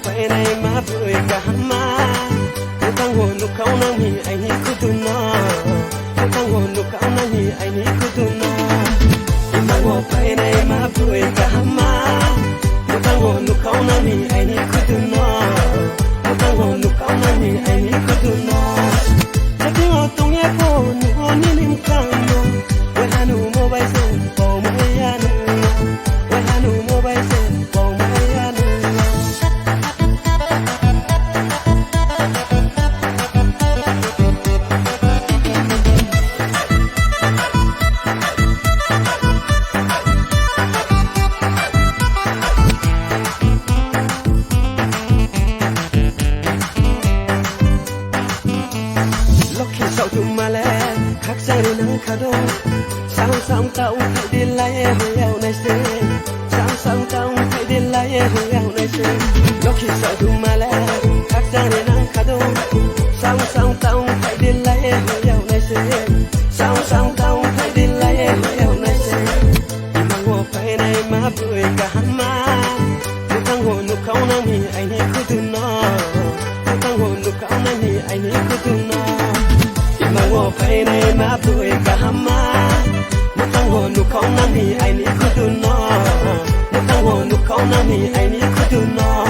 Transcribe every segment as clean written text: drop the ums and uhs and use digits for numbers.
phải này mà vui cả mà thang hồn lúc khâu nang hi anh hi kutuna thang hồn lúc khâu nang hi anh hi kutuna thang hồn phải này mà vui cả mà thang hồn lúc khâu nang hi anh hi kutuna thang hồn lúc khâu nang hi anh hi kutuna Hãy subscribe cho kênh Ghiền Mì Gõ để không bỏ lỡ những video hấp Sang sang tao phải đi lại heo này xe sang tao phải đi lại heo này xe lúc khi sợ thùng mà lẽ khác ra để nắng khá đâu sang tao phải đi lại heo này xe sang tao phải đi lại heo này xe mang hồ phải này mà vui cả mà thằng hồ nụ khâu nang hi anh hi cứ từ nó thằng hồ nụ khâu nang hi anh hi cứ từ nó mang hồ phải này mà vui cả mà thang hồn lúc khâu nang hi anh ni kutuna thang hồn lúc khâu nang hi anh ni kutuna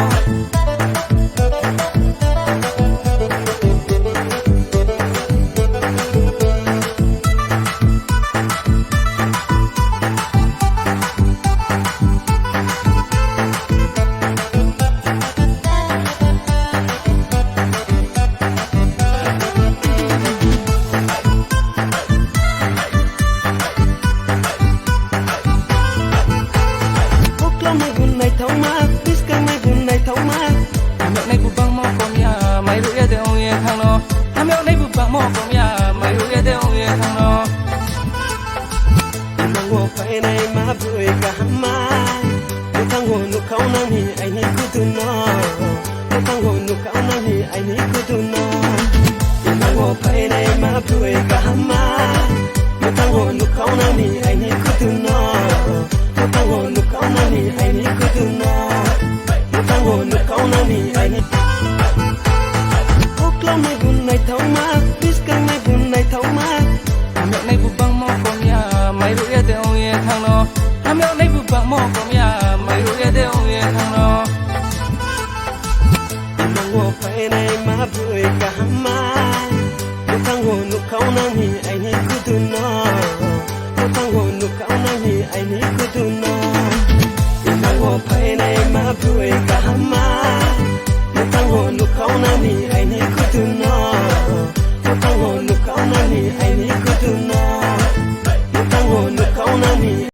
phải này mà vui cả mà thằng hồn lúc khâu nang hi anh hi kutuna thằng hồn lúc khâu nang hi anh hi kutuna thằng hồn phải này mà vui cả mà thằng hồn lúc khâu nang hi anh hi kutuna thằng hồn lúc khâu nang hi anh hi kutuna thằng hồn lúc khâu nang hi anh hi Oklo mai bun này thau ma biskan mai bun này thau ma mẹ này bu bang mo kom ya mai ru ya de ong ye thang no mẹ này bu bang mo kom ya mai ru ya de ong ye thang no mang hồ phải này mà vui cả mà thang hồ nụ khâu nang hi anh hi kutuna thang hồ nụ khâu nang hi anh hi kutuna mang hồ phải này mà vui cả mà thang hồ nụ khâu nang hi anh hi kutuna